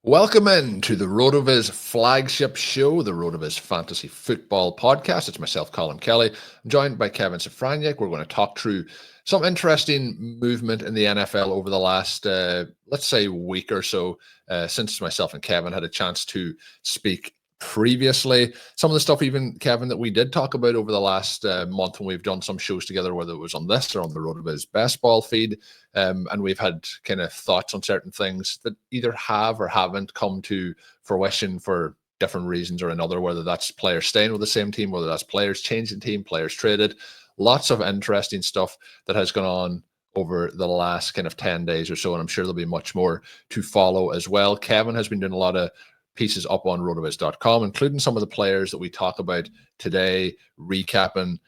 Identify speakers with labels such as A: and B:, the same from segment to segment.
A: Welcome in to the RotoViz flagship show, the RotoViz Fantasy Football Podcast. It's myself, Colm Kelly. I'm joined by Kevin Szafraniec. We're going to talk through some interesting movement in the NFL over the last, let's say, week or so, since myself and Kevin had a chance to speak previously. Some of the stuff, even, Kevin, that we did talk about over the last month when we've done some shows together, whether it was on this or on the RotoViz Best Ball feed. And we've had kind of thoughts on certain things that either have or haven't come to fruition for different reasons or another, whether that's players staying with the same team, whether that's players changing team, players traded. Lots of interesting stuff that has gone on over the last kind of 10 days or so, and I'm sure there'll be much more to follow as well. Kevin has been doing a lot of pieces up on rotoviz.com, including some of the players that we talk about today, recapping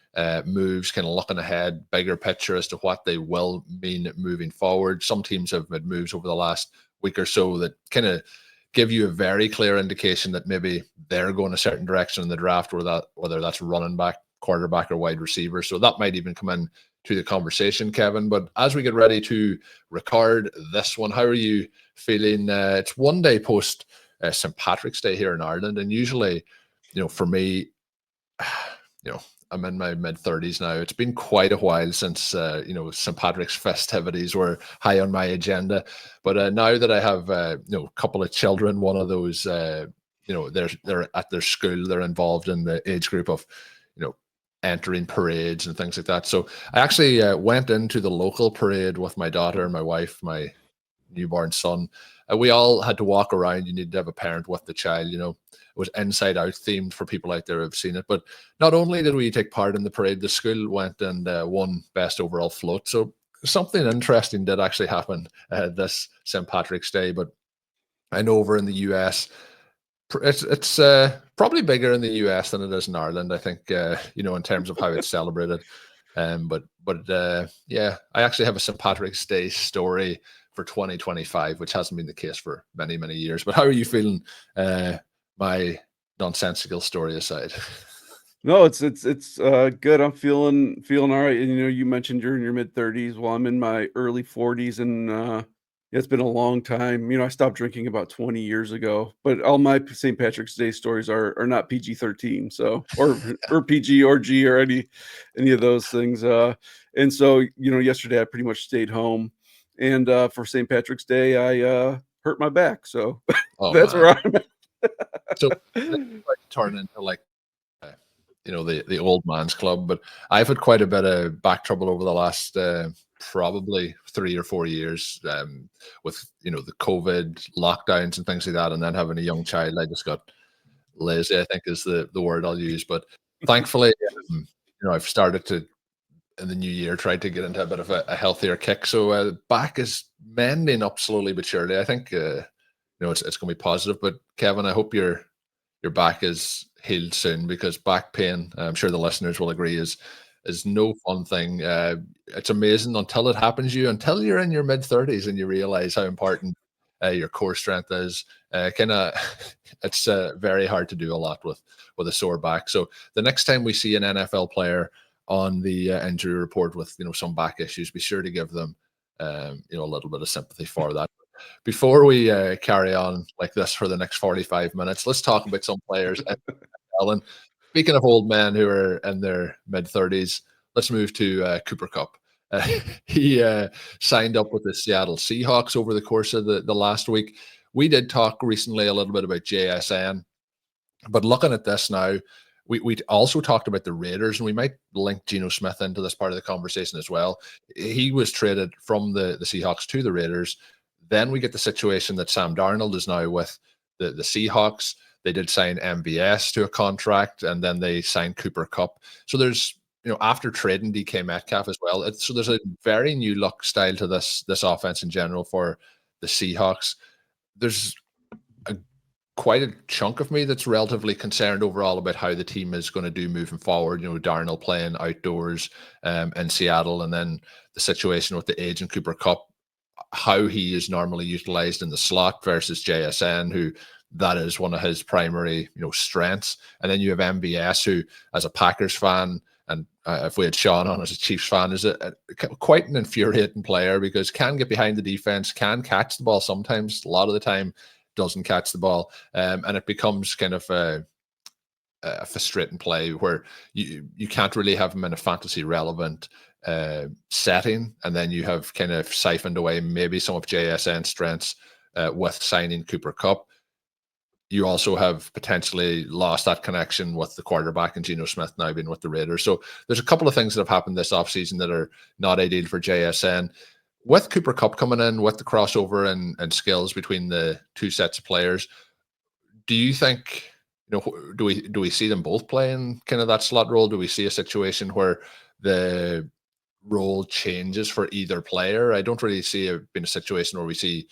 A: moves, kind of looking ahead, bigger picture as to what they will mean moving forward. Some teams have made moves over the last week or so that kind of give you a very clear indication that maybe they're going a certain direction in the draft, whether that's running back, quarterback, or wide receiver. So that might even come in to the conversation, Kevin. But as we get ready to record this one, how are you feeling? It's one day post St. Patrick's Day here in Ireland, and usually, for me, I'm in my mid-30s now. It's been quite a while since St. Patrick's festivities were high on my agenda. But now that I have a couple of children, one of those they're at their school, they're involved in the age group of entering parades and things like that. So I actually went into the local parade with my daughter, my wife, my newborn son. We all had to walk around. You need to have a parent with the child. It was Inside Out themed for people out there who have seen it. But not only did we take part in the parade, the school went and won best overall float. So something interesting did actually happen this St. Patrick's Day. But I know over in the US, it's probably bigger in the US than it is in Ireland, I think, in terms of how it's celebrated. But I actually have a St. Patrick's Day story for 2025, which hasn't been the case for many, many years. But how are you feeling, my nonsensical story aside?
B: No, it's good. I'm feeling all right. And you mentioned you're in your mid-30s. Well, I'm in my early 40s, and it's been a long time. I stopped drinking about 20 years ago, but all my St. Patrick's Day stories are not PG-13, so or PG or G or any of those things. And so yesterday I pretty much stayed home, and for St. Patrick's Day I hurt my back, so that's where I'm at.
A: So turn into like the old man's club. But I've had quite a bit of back trouble over the last probably 3 or 4 years, with the COVID lockdowns and things like that, and then having a young child. I just got lazy, I think is the word I'll use. But thankfully, I've started to, in the new year, try to get into a bit of a healthier kick. So back is mending up slowly but surely. I think it's going to be positive. But Kevin, I hope your back is healed soon, because back pain, I'm sure the listeners will agree, is no fun thing. It's amazing until it happens to you, until you're in your mid-30s and you realize how important your core strength is. It's very hard to do a lot with a sore back. So the next time we see an NFL player on the injury report with some back issues, be sure to give them a little bit of sympathy for that. Before we carry on like this for the next 45 minutes, let's talk about some players. And speaking of old men who are in their mid-30s, let's move to Cooper Kupp. He signed up with the Seattle Seahawks over the course of the last week. We did talk recently a little bit about JSN, but looking at this now, we also talked about the Raiders, and we might link Geno Smith into this part of the conversation as well. He was traded from the Seahawks to the Raiders. Then we get the situation that Sam Darnold is now with the Seahawks. They did sign MVS to a contract, and then they signed Cooper Kupp. So there's, after trading DK Metcalf as well. So there's a very new look style to this offense in general for the Seahawks. There's quite a chunk of me that's relatively concerned overall about how the team is going to do moving forward. Darnold playing outdoors in Seattle, and then the situation with the age and Cooper Kupp, how he is normally utilized in the slot versus JSN, who that is one of his primary strengths. And then you have MVS, who, as a Packers fan, and if we had Sean on as a Chiefs fan, is quite an infuriating player, because can get behind the defense, can catch the ball sometimes. A lot of the time doesn't catch the ball, and it becomes kind of a frustrating play where you can't really have him in a fantasy relevant setting, and then you have kind of siphoned away maybe some of JSN strengths with signing Cooper Kupp. You also have potentially lost that connection with the quarterback and Geno Smith now being with the Raiders. So there's a couple of things that have happened this offseason that are not ideal for JSN. With Cooper Kupp coming in, with the crossover and skills between the two sets of players, do you think, do we see them both playing kind of that slot role? Do we see a situation where the role changes for either player? I don't really see it being a situation where we see,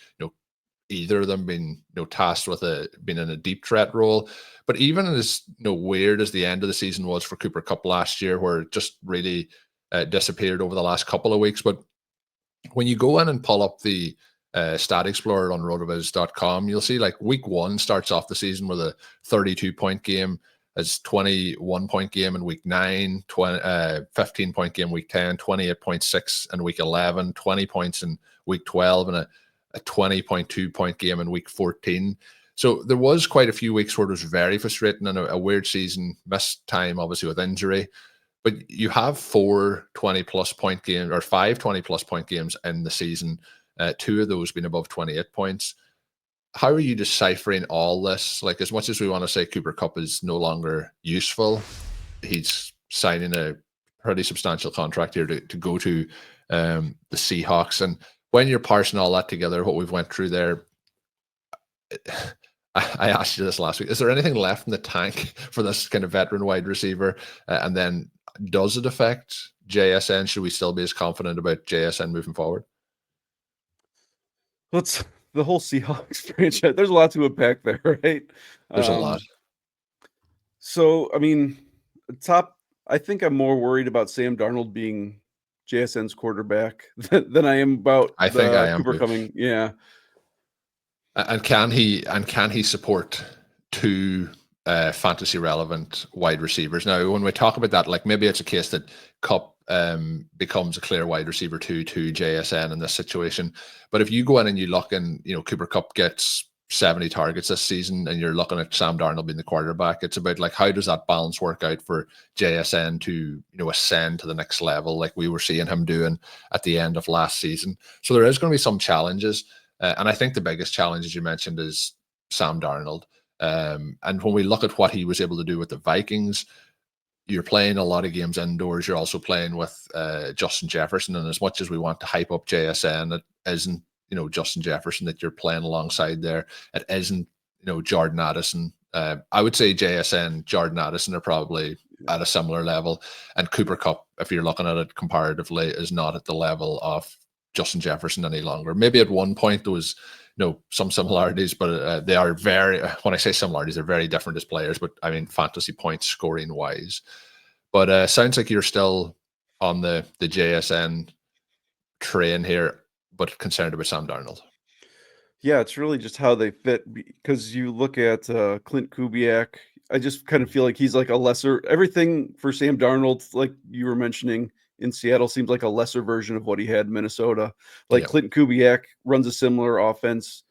A: either of them being tasked with being in a deep threat role. But even as weird as the end of the season was for Cooper Kupp last year, where it just really disappeared over the last couple of weeks, but when you go in and pull up the Stat Explorer on RotoViz.com, you'll see like week 1 starts off the season with a 32-point game, as 21-point game in week 9, 15-point game week 10, 28.6 in week 11, 20 points in week 12, and a 20.2-point game in week 14. So there was quite a few weeks where it was very frustrating and a weird season, missed time obviously with injury. But you have 4 20-plus point games, or 5 20-plus point games in the season, 2 of those being above 28 points. How are you deciphering all this? Like, as much as we want to say Cooper Kupp is no longer useful, he's signing a pretty substantial contract here to go to the Seahawks. And when you're parsing all that together, what we've went through there, I asked you this last week. Is there anything left in the tank for this kind of veteran wide receiver? And then does it affect JSN? Should we still be as confident about JSN moving forward?
B: Let's the whole Seahawks franchise. There's a lot to unpack there, right?
A: There's a lot.
B: So, I mean, I think I'm more worried about Sam Darnold being JSN's quarterback than I am about
A: I think I am
B: Cooper
A: too.
B: coming. Yeah.
A: And can he support 2 fantasy relevant wide receivers? Now, when we talk about that, like maybe it's a case that Kupp becomes a clear wide receiver 2 to JSN in this situation. But if you go in and you look and Cooper Kupp gets 70 targets this season, and you're looking at Sam Darnold being the quarterback, it's about like, how does that balance work out for JSN to ascend to the next level, like we were seeing him doing at the end of last season? So there is going to be some challenges. And I think the biggest challenge, as you mentioned, is Sam Darnold. And when we look at what he was able to do with the Vikings, you're playing a lot of games indoors. You're also playing with Justin Jefferson. And as much as we want to hype up JSN, it isn't, Justin Jefferson that you're playing alongside there. It isn't, Jordan Addison. I would say JSN, Jordan Addison are probably at a similar level. And Cooper Kupp, if you're looking at it comparatively, is not at the level of Justin Jefferson any longer. Maybe at one point there was some similarities, but they are when I say similarities, they're very different as players, but I mean fantasy points scoring wise. But sounds like you're still on the JSN train here, but concerned about Sam Darnold.
B: Yeah, it's really just how they fit, because you look at Clint Kubiak. I just kind of feel like he's like a lesser, everything for Sam Darnold, like you were mentioning in Seattle, seems like a lesser version of what he had in Minnesota. Like Clint Kubiak runs a similar offense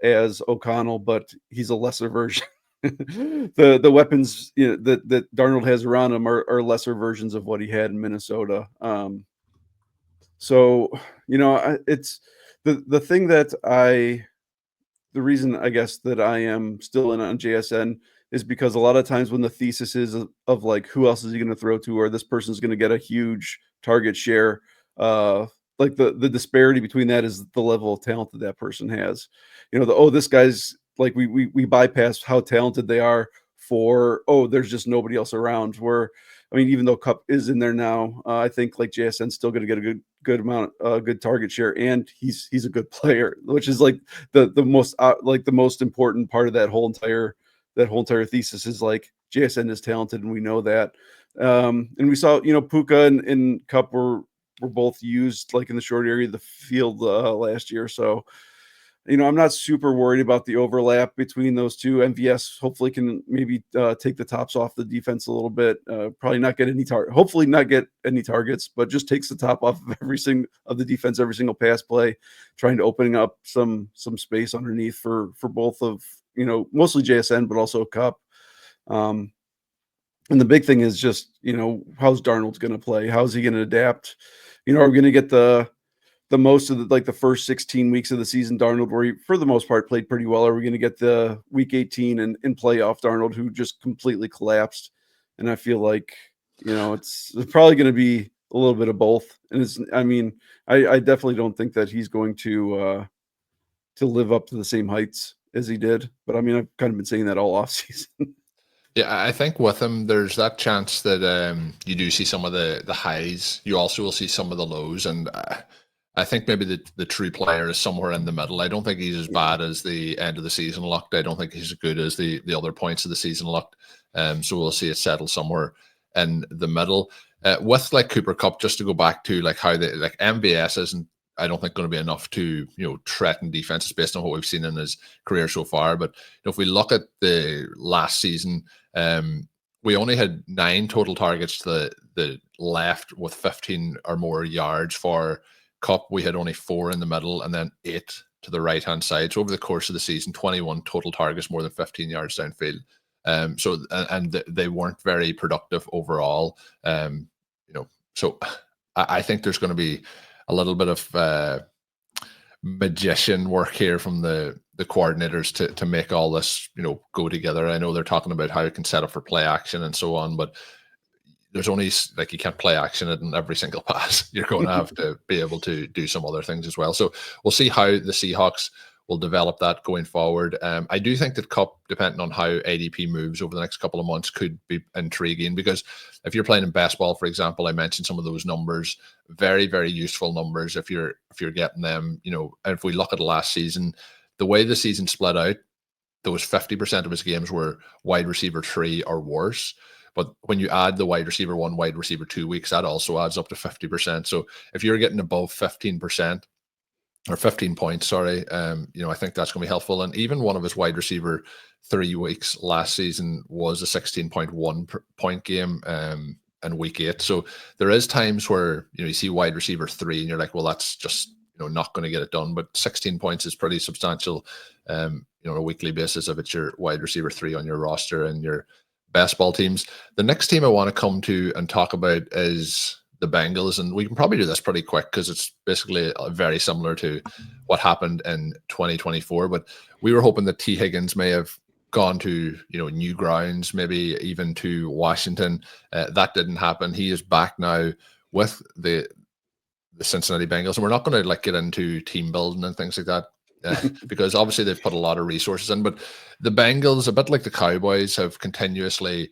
B: as O'Connell, but he's a lesser version. The weapons that Darnold has around him are lesser versions of what he had in Minnesota. So it's the thing that the reason I guess that I am still in on JSN is because a lot of times when the thesis is of like, who else is he going to throw to, or this person's going to get a huge target share, like the disparity between that is the level of talent that person has. This guy's like, we bypass how talented they are for, there's just nobody else around. Where, I mean, even though Kupp is in there now, I think like JSN's still going to get a good amount, good target share, and he's a good player, which is like the most like the most important part of that whole entire thesis is like JSN is talented, and we know that. And we saw Puka and Kupp were both used like in the short area of the field last year. So I'm not super worried about the overlap between those two. MVS hopefully can maybe take the tops off the defense a little bit. Probably not get any hopefully not get any targets, but just takes the top off of every single of the defense, every single pass play, trying to opening up some space underneath for both of mostly JSN, but also Kupp. And the big thing is just how's Darnold going to play? How's he going to adapt? Are we going to get the most of the first 16 weeks of the season Darnold, where he, for the most part, played pretty well? Are we going to get the week 18 and playoff Darnold, who just completely collapsed? And I feel like, it's probably going to be a little bit of both. And I definitely don't think that he's going to live up to the same heights as he did. But I've kind of been saying that all off season.
A: Yeah, I think with him, there's that chance that you do see some of the highs. You also will see some of the lows, and I think maybe the true player is somewhere in the middle. I don't think he's as bad as the end of the season looked. I don't think he's as good as the other points of the season looked. So we'll see it settle somewhere in the middle. With Cooper Kupp, just to go back to how they MVS isn't, I don't think, going to be enough to threaten defenses based on what we've seen in his career so far. But if we look at the last season, we only had 9 total targets to the left with 15 or more yards for Kupp. We had only 4 in the middle and then 8 to the right hand side. So over the course of the season, 21 total targets, more than 15 yards downfield. And they weren't very productive overall. So I think there's going to be a little bit of magician work here from the coordinators to make all this go together. I know they're talking about how you can set up for play action and so on, but there's only you can't play action it in every single pass. You're going to have to be able to do some other things as well. So we'll see how the Seahawks will develop that going forward. I do think that Kupp, depending on how ADP moves over the next couple of months, could be intriguing, because if you're playing in best ball, for example, I mentioned some of those numbers, very, very useful numbers if you're getting them. And if we look at last season, the way the season split out, those 50% of his games were wide receiver 3 or worse. But when you add the wide receiver 1, wide receiver 2 weeks, that also adds up to 50%. So if you're getting above 15%, or 15 points, sorry, I think that's going to be helpful. And even one of his wide receiver 3 weeks last season was a 16.1 point game in week 8. So there is times where you see wide receiver 3 and you're like, well, that's just not going to get it done. But 16 points is pretty substantial on a weekly basis if it's your wide receiver 3 on your roster and your best ball teams. The next team I want to come to and talk about is the Bengals, and we can probably do this pretty quick because it's basically very similar to what happened in 2024. But we were hoping that T. Higgins may have gone to new grounds, maybe even to Washington. That didn't happen. He is back now with the Cincinnati Bengals, and we're not going to get into team building and things like that. Because obviously they've put a lot of resources in, but the Bengals, a bit like the Cowboys, have continuously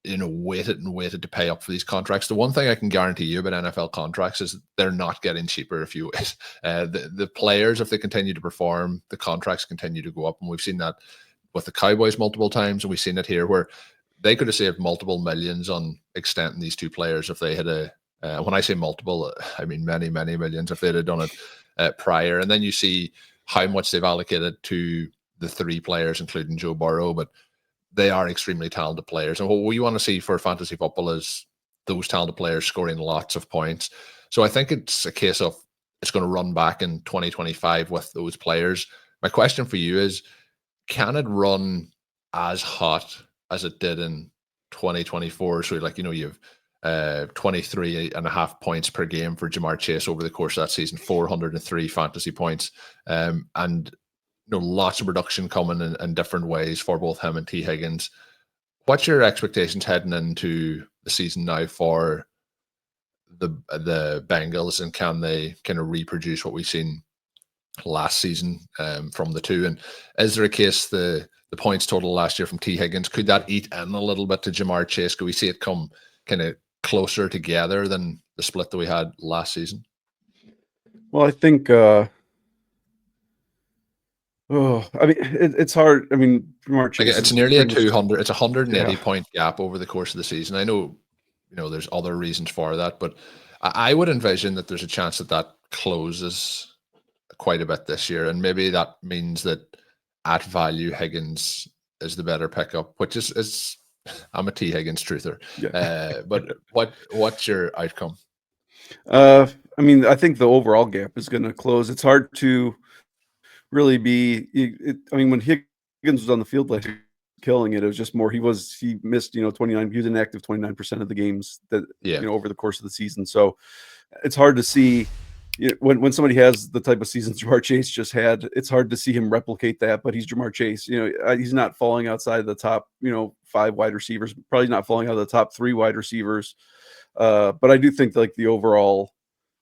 A: waited to pay up for these contracts. The one thing I can guarantee you about NFL contracts is they're not getting cheaper, if you wish. The players, if they continue to perform, the contracts continue to go up. And we've seen that with the Cowboys multiple times, and we've seen it here where they could have saved multiple millions on extending these 2 players if they had when I say multiple, I mean many, many millions if they'd have done it prior. And then you see how much they've allocated to the 3 players, including Joe Burrow, but they are extremely talented players. And what we want to see for fantasy football is those talented players scoring lots of points. So I think it's a case of it's going to run back in 2025 with those players. My question for you is, can it run as hot as it did in 2024? So you have 23.5 points per game for Jamar Chase over the course of that season, 403 fantasy points. And lots of production coming in different ways for both him and T. Higgins. What's your expectations heading into the season now for the Bengals, and can they kind of reproduce what we've seen last season from the 2? And is there a case the points total last year from T. Higgins, could that eat in a little bit to Jamar Chase? Could we see it come kind of closer together than the split that we had last season?
B: Well, I think it's hard.
A: It's nearly a 200. It's 180 point gap over the course of the season. I know, there's other reasons for that, but I would envision that there's a chance that closes quite a bit this year, and maybe that means that at value Higgins is the better pickup, which is I'm a T Higgins truther.
B: Yeah.
A: But what's your outcome?
B: I mean, I think the overall gap is going to close. It's hard to really be. I mean, when Higgins was on the field like killing it, it was just more. He missed 29. He was inactive 29% of the games that over the course of the season. So it's hard to see when somebody has the type of season Ja'Marr Chase just had. It's hard to see him replicate that. But he's Ja'Marr Chase. He's not falling outside the top 5 wide receivers. Probably not falling out of the top 3 wide receivers. But I do think like the overall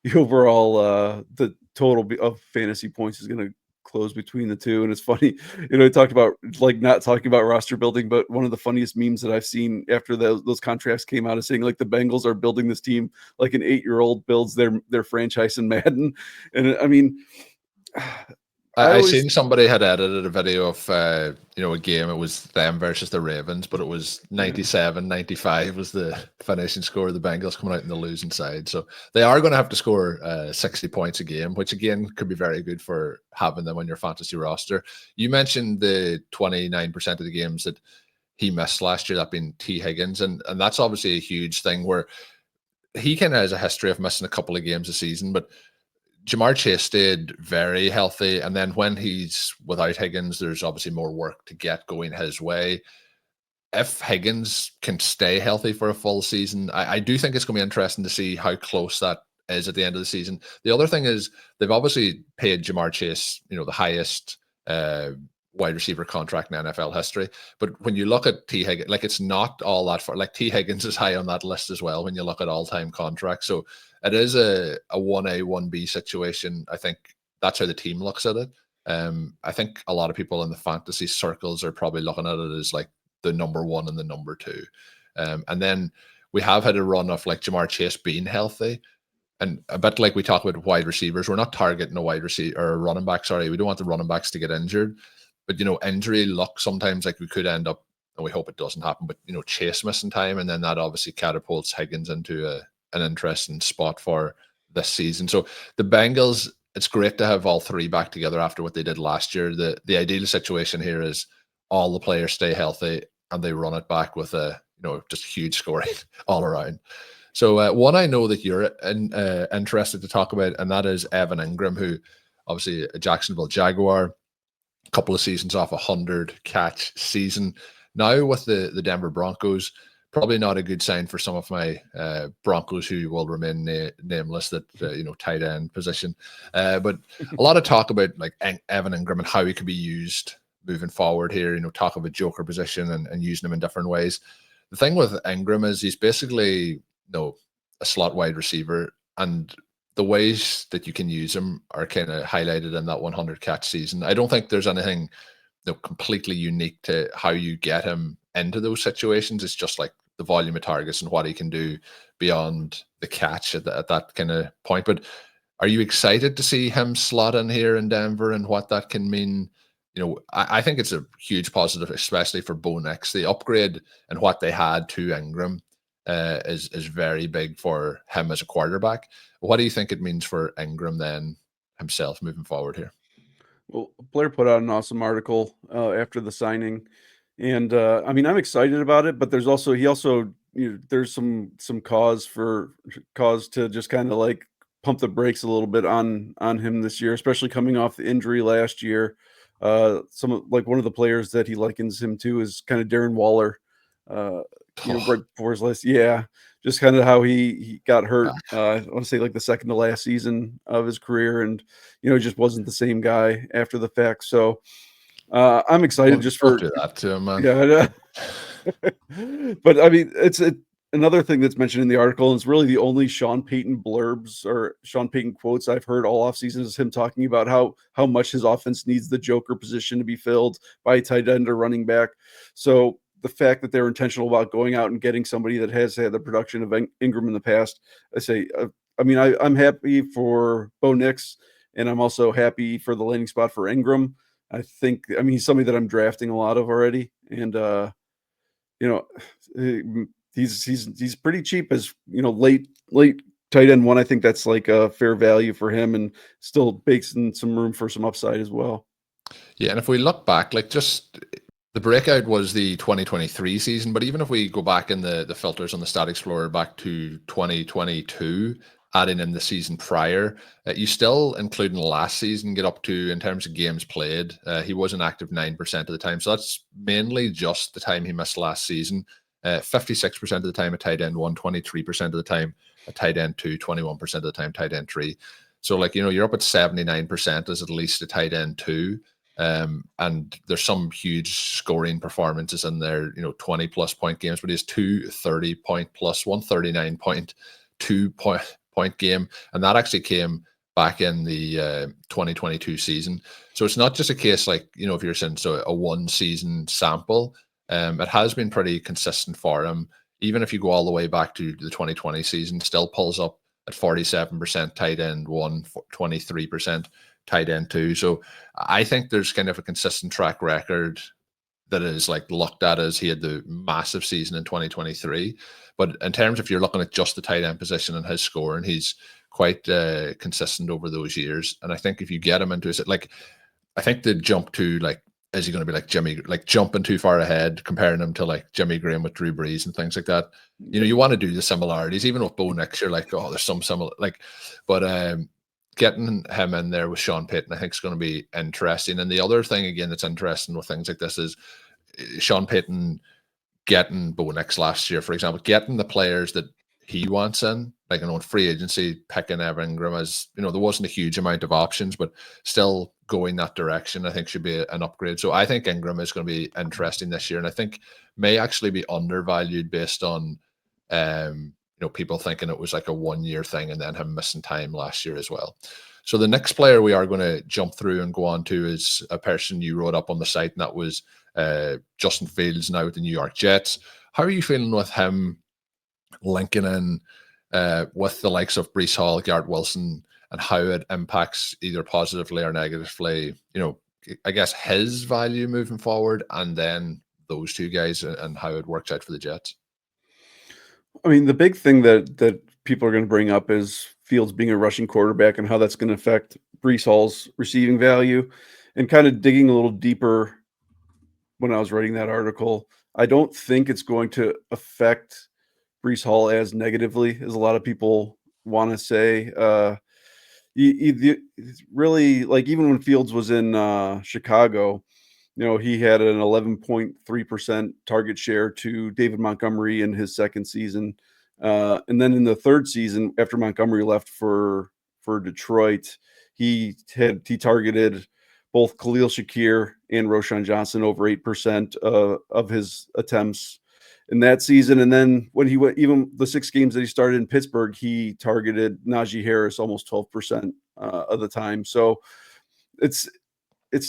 B: the total of fantasy points is going to close between the two. And it's funny, I talked about like not talking about roster building, but one of the funniest memes that I've seen after those contracts came out is saying like the Bengals are building this team like an 8-year-old builds their franchise in Madden. And I mean,
A: I seen somebody had edited a video of a game. It was them versus the Ravens, but it was 97-95 was the finishing score of the Bengals coming out in the losing side. So they are going to have to score 60 points a game, which again could be very good for having them on your fantasy roster. You mentioned the 29% of the games that he missed last year, that being T Higgins, and that's obviously a huge thing where he kind of has a history of missing a couple of games a season, but Ja'Marr Chase stayed very healthy, and then when he's without Higgins, there's obviously more work to get going his way. If Higgins can stay healthy for a full season, I do think it's going to be interesting to see how close that is at the end of the season. The other thing is they've obviously paid Ja'Marr Chase, the highest wide receiver contract in NFL history. But when you look at T Higgins, like it's not all that far. Like T Higgins is high on that list as well when you look at all-time contracts. So it is a 1A, 1B situation. I think that's how the team looks at it. I think a lot of people in the fantasy circles are probably looking at it as like the number 1 and the number 2. And then we have had a run of like Ja'Marr Chase being healthy. And a bit like we talk about wide receivers, we're not targeting a wide receiver or a running back. Sorry, we don't want the running backs to get injured. But, injury luck, sometimes like we could end up, and we hope it doesn't happen, but, Chase missing time. And then that obviously catapults Higgins into an interesting spot for this season. So the Bengals, it's great to have all 3 back together after what they did last year. The ideal situation here is all the players stay healthy and they run it back with just huge scoring all around. So one I know that you're interested to talk about, and that is Evan Engram, who obviously a Jacksonville Jaguar, a couple of seasons off 100-catch season. Now with the Denver Broncos, probably not a good sign for some of my Broncos who will remain nameless, that tight end position. But a lot of talk about like Evan Engram and how he could be used moving forward here. Talk of a joker position and using him in different ways. The thing with Engram is he's basically a slot wide receiver, and the ways that you can use him are kind of highlighted in that 100-catch season. I don't think there's anything completely unique to how you get him into those situations. It's just like the volume of targets and what he can do beyond the catch at that kind of point. But are you excited to see him slot in here in Denver and what that can mean? I think it's a huge positive, especially for Bo Nix. The upgrade and what they had to Engram is very big for him as a quarterback. What do you think it means for Engram then himself moving forward here?
B: Well, Blair put out an awesome article after the signing, and I mean I'm excited about it, but there's also there's some cause to just kind of like pump the brakes a little bit on him this year, especially coming off the injury last year. One of the players that he likens him to is kind of Darren Waller. Right before his last, just kind of how he got hurt. I want to say like the second to last season of his career, and just wasn't the same guy after the fact. So I'm excited just for
A: do that to him, man.
B: Yeah, but I mean, another thing that's mentioned in the article, and it's really the only Sean Payton blurbs or Sean Payton quotes I've heard all offseason, is him talking about how much his offense needs the joker position to be filled by a tight end or running back. So the fact that they're intentional about going out and getting somebody that has had the production of Engram in the past, I'm happy for Bo Nix, and I'm also happy for the landing spot for Engram. He's somebody that I'm drafting a lot of already, and he's pretty cheap as late tight end 1, I think that's like a fair value for him and still bakes in some room for some upside as well.
A: Yeah, and if we look back, like just the breakout was the 2023 season, but even if we go back in the filters on the Stat Explorer back to 2022, adding in the season prior, you still, including last season, get up to, in terms of games played, he was inactive 9% of the time. So that's mainly just the time he missed last season. 56% of the time a tight end 1, 23% of the time a tight end 2, 21% of the time tight end 3. So like, you're up at 79% as at least a tight end 2. And there's some huge scoring performances in there, 20 plus point games, but he has 2 30-point plus, 139.2 point game. And that actually came back in the 2022 season. So it's not just a case like, if you're saying a one season sample, it has been pretty consistent for him. Even if you go all the way back to the 2020 season, still pulls up at 47% tight end 1, 23% tight end 2. So I think there's kind of a consistent track record that is like looked at as he had the massive season in 2023. But in terms of, if you're looking at just the tight end position and his score, and he's quite consistent over those years. And I think if you get him into it, like, I think the jump to like, is he going to be like Jimmy, like jumping too far ahead, comparing him to like Jimmy Graham with Drew Brees and things like that? You want to do the similarities, even with Bo Nix. You're like, oh, there's some similar, like, but getting him in there with Sean Payton, I think, is going to be interesting. And the other thing, again, that's interesting with things like this is Sean Payton getting Bo Nix last year, for example, getting the players that he wants in, like, in free agency, picking Evan Engram, as there wasn't a huge amount of options, but still going that direction, I think, should be an upgrade. So I think Engram is going to be interesting this year, and I think may actually be undervalued based on people thinking it was like a 1 year thing and then him missing time last year as well. So the next player we are going to jump through and go on to is a person you wrote up on the site, and that was Justin Fields, now with the New York Jets. How are you feeling with him linking in with the likes of Breece Hall, Garrett Wilson, and how it impacts either positively or negatively, I guess, his value moving forward, and then those two guys and how it works out for the Jets?
B: I mean, the big thing that people are going to bring up is Fields being a rushing quarterback and how that's going to affect Breece Hall's receiving value. And kind of digging a little deeper when I was writing that article, I don't think it's going to affect Breece Hall as negatively as a lot of people want to say. Really, like, even when Fields was in Chicago, he had an 11.3% target share to David Montgomery in his second season. And then in the third season, after Montgomery left for Detroit, he targeted both Khalil Shakir and Roschon Johnson over 8% of his attempts in that season. And then when he went, even the 6 games that he started in Pittsburgh, he targeted Najee Harris almost 12% of the time. So it's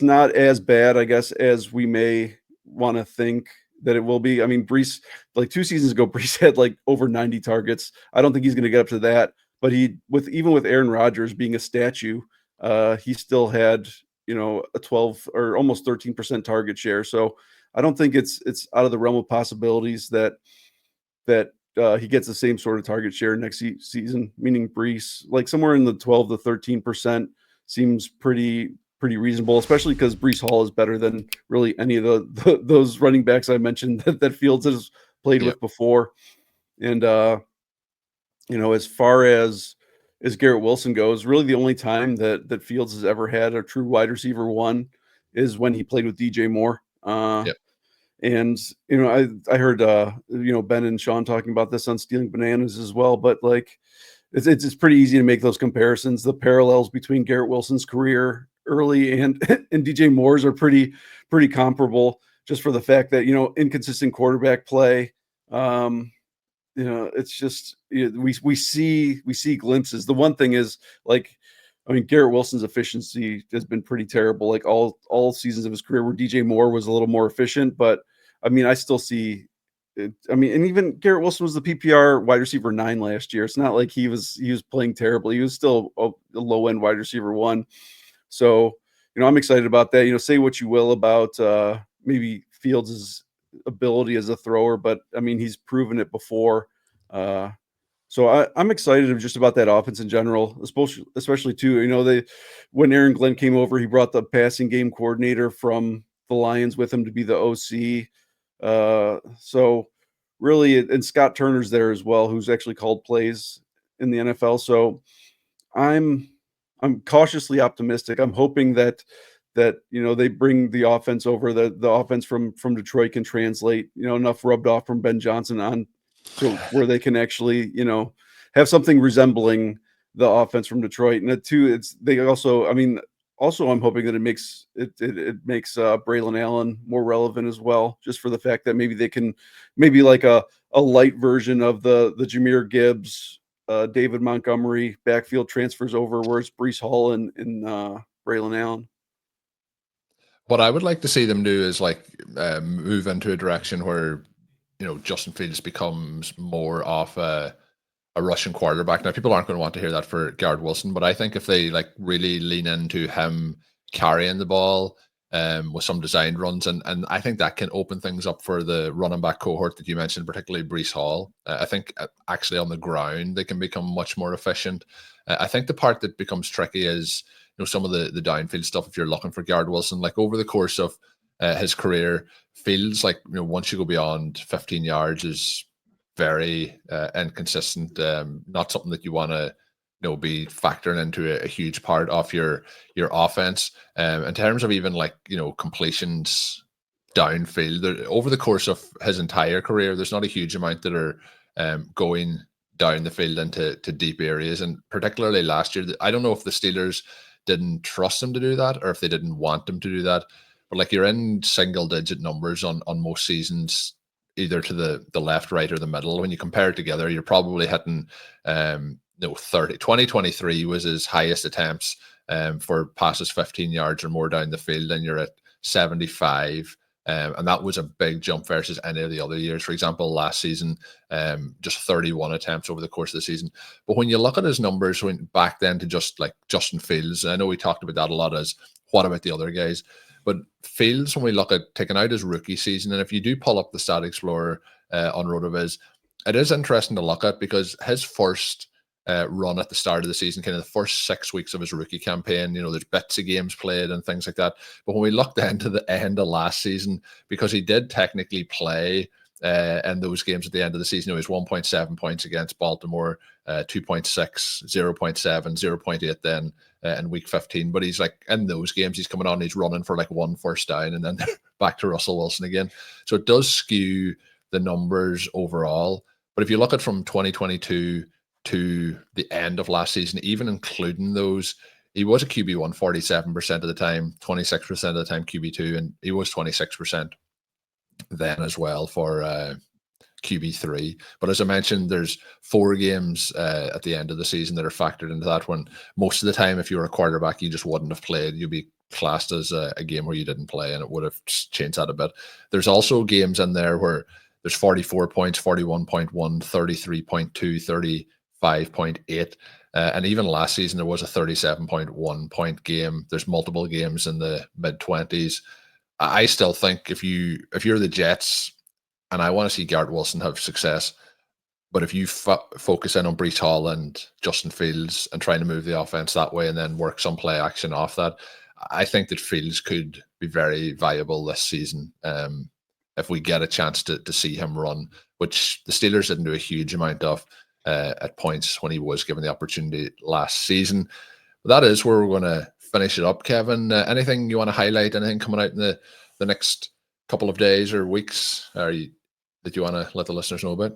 B: not as bad, I guess, as we may want to think that it will be. I mean, Breece, like 2 seasons ago, Breece had like over 90 targets. I don't think he's going to get up to that, but even with Aaron Rodgers being a statue, he still had, a 12 or almost 13% target share. So I don't think it's out of the realm of possibilities that he gets the same sort of target share next season, meaning Breece, like somewhere in the 12 to 13% seems pretty reasonable, especially because Breece Hall is better than really any of those running backs I mentioned that Fields has played with before. And as far as Garrett Wilson goes, really the only time that Fields has ever had a true wide receiver 1 is when he played with DJ Moore. And I heard Ben and Sean talking about this on Stealing Bananas as well, but like it's pretty easy to make those comparisons. The parallels between Garrett Wilson's career early and DJ Moore's are pretty comparable, just for the fact that inconsistent quarterback play. It's just, we see glimpses. The one thing is, like, I mean, Garrett Wilson's efficiency has been pretty terrible, like all seasons of his career, where DJ Moore was a little more efficient. But I mean, I still see it. I mean, and even Garrett Wilson was the PPR wide receiver 9 last year. It's not like he was playing terrible. He was still a low end wide receiver 1. So, I'm excited about that. Say what you will about maybe Fields' ability as a thrower, but I mean, he's proven it before. So I'm excited just about that offense in general, especially too. When Aaron Glenn came over, he brought the passing game coordinator from the Lions with him to be the OC. So really, and Scott Turner's there as well, who's actually called plays in the NFL. So I'm cautiously optimistic. I'm hoping that they bring the offense over, the offense from Detroit can translate, enough rubbed off from Ben Johnson on to where they can actually, have something resembling the offense from Detroit. And also I'm hoping that it makes Braylon Allen more relevant as well, just for the fact that maybe they can like a light version of the Jahmyr Gibbs, David Montgomery backfield transfers over, where it's Breece Hall and Braylon Allen.
A: What I would like to see them do is move into a direction where, Justin Fields becomes more of a Russian quarterback. Now, people aren't going to want to hear that for Garrett Wilson, but I think if they really lean into him carrying the ball with some designed runs, and I think that can open things up for the running back cohort that you mentioned, particularly Breece Hall. I think actually on the ground they can become much more efficient. I think the part that becomes tricky is some of the downfield stuff. If you're looking for Garrett Wilson, over the course of his career, Fields once you go beyond 15 yards is very inconsistent. Not something that you want to be factoring into a huge part of your offense. In terms of even completions downfield, over the course of his entire career, there's not a huge amount that are going down the field into deep areas. And particularly last year, I don't know if the Steelers didn't trust him to do that or if they didn't want him to do that. But you're in single digit numbers on most seasons, either to the left, right, or the middle. When you compare it together, you're probably hitting 30. 2023 was his highest attempts for passes 15 yards or more down the field, and you're at 75. And that was a big jump versus any of the other years. For example, last season, just 31 attempts over the course of the season. But when you look at his numbers back then to just Justin Fields, I know we talked about that a lot as what about the other guys? But Fields, when we look at taking out his rookie season, and if you do pull up the Stat Explorer on RotoViz, it is interesting to look at because his first run at the start of the season, kind of the first 6 weeks of his rookie campaign, there's bits of games played and things like that. But when we look then to the end of last season, because he did technically play in those games at the end of the season, it was 1.7 points against Baltimore, 2.6, 0.7, 0.8 then in week 15. But he's in those games, he's coming on, he's running for one first down and then back to Russell Wilson again. So it does skew the numbers overall. But if you look at from 2022 to the end of last season, even including those, he was a QB1 47% of the time, 26% of the time QB2, and he was 26% then as well for QB3. But as I mentioned, there's 4 games at the end of the season that are factored into that one. Most of the time, if you were a quarterback, you just wouldn't have played. You'd be classed as a game where you didn't play, and it would have changed that a bit. There's also games in there where there's 44 points, 41.1, 33.2, 35.8. And even last season, there was a 37.1 point game. There's multiple games in the mid-20s. I still think if you're the Jets, and I want to see Garrett Wilson have success, but if you focus in on Breece Hall and Justin Fields and trying to move the offense that way and then work some play action off that, I think that Fields could be very valuable this season if we get a chance to see him run, which the Steelers didn't do a huge amount of at points when he was given the opportunity last season. But that is where we're going to finish it up, Kevin. Anything you want to highlight? Anything coming out in the next couple of days or weeks that you want to let the listeners know about?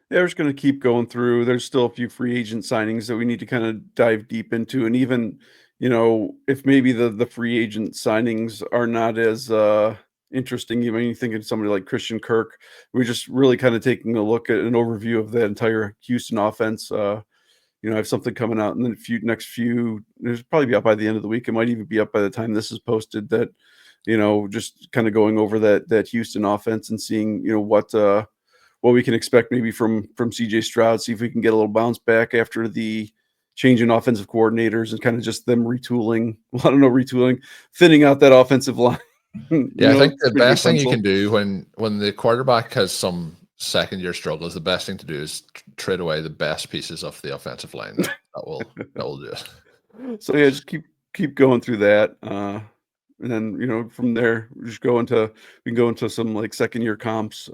B: Yeah, we're just going to keep going through. There's still a few free agent signings that we need to kind of dive deep into. And even, if maybe the free agent signings are not as interesting, you think of somebody like Christian Kirk, we're just really kind of taking a look at an overview of the entire Houston offense. I have something coming out in the next few, there's probably be up by the end of the week. It might even be up by the time this is posted, that, just kind of going over that Houston offense and seeing, what we can expect maybe from CJ Stroud, see if we can get a little bounce back after the change in offensive coordinators and kind of just them retooling, thinning out that offensive line.
A: Yeah, I think the best thing you can do when the quarterback has some second-year struggles, the best thing to do is trade away the best pieces of the offensive line. That will do it.
B: So yeah, just keep going through that, and then from there we can go into some like second-year comps,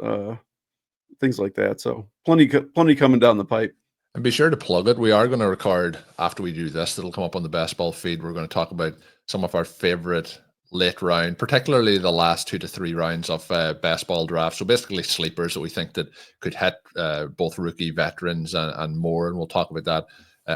B: things like that. So plenty coming down the pipe.
A: And be sure to plug it. We are going to record after we do this. It'll come up on the Best Ball feed. We're going to talk about some of our favorite late round, particularly the last 2 to 3 rounds of Best Ball draft. So basically sleepers that we think that could hit both rookie, veterans, and more. And we'll talk about that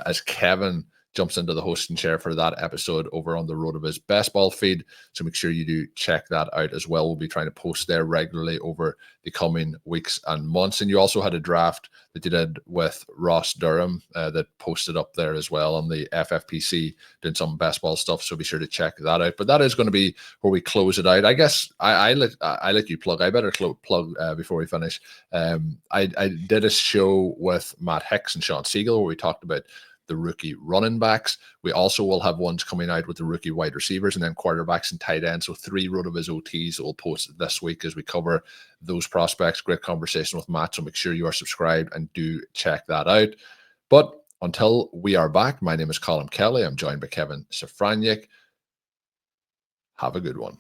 A: as Kevin jumps into the hosting chair for that episode over on the RotoViz Best Ball feed. So make sure you do check that out as well. We'll be trying to post there regularly over the coming weeks and months. And you also had a draft that you did with Ross Durham that posted up there as well on the FFPC, doing some best ball stuff. So be sure to check that out. But that is going to be where we close it out. I guess I let you plug. I better plug before we finish. I did a show with Matt Hicks and Sean Siegel where we talked about the rookie running backs. We also will have ones coming out with the rookie wide receivers and then quarterbacks and tight ends. So 3 RotoViz OTs that we'll post this week as we cover those prospects. Great conversation with Matt. So make sure you are subscribed and do check that out. But until we are back, my name is Colm Kelly. I'm joined by Kevin Szafraniec. Have a good one.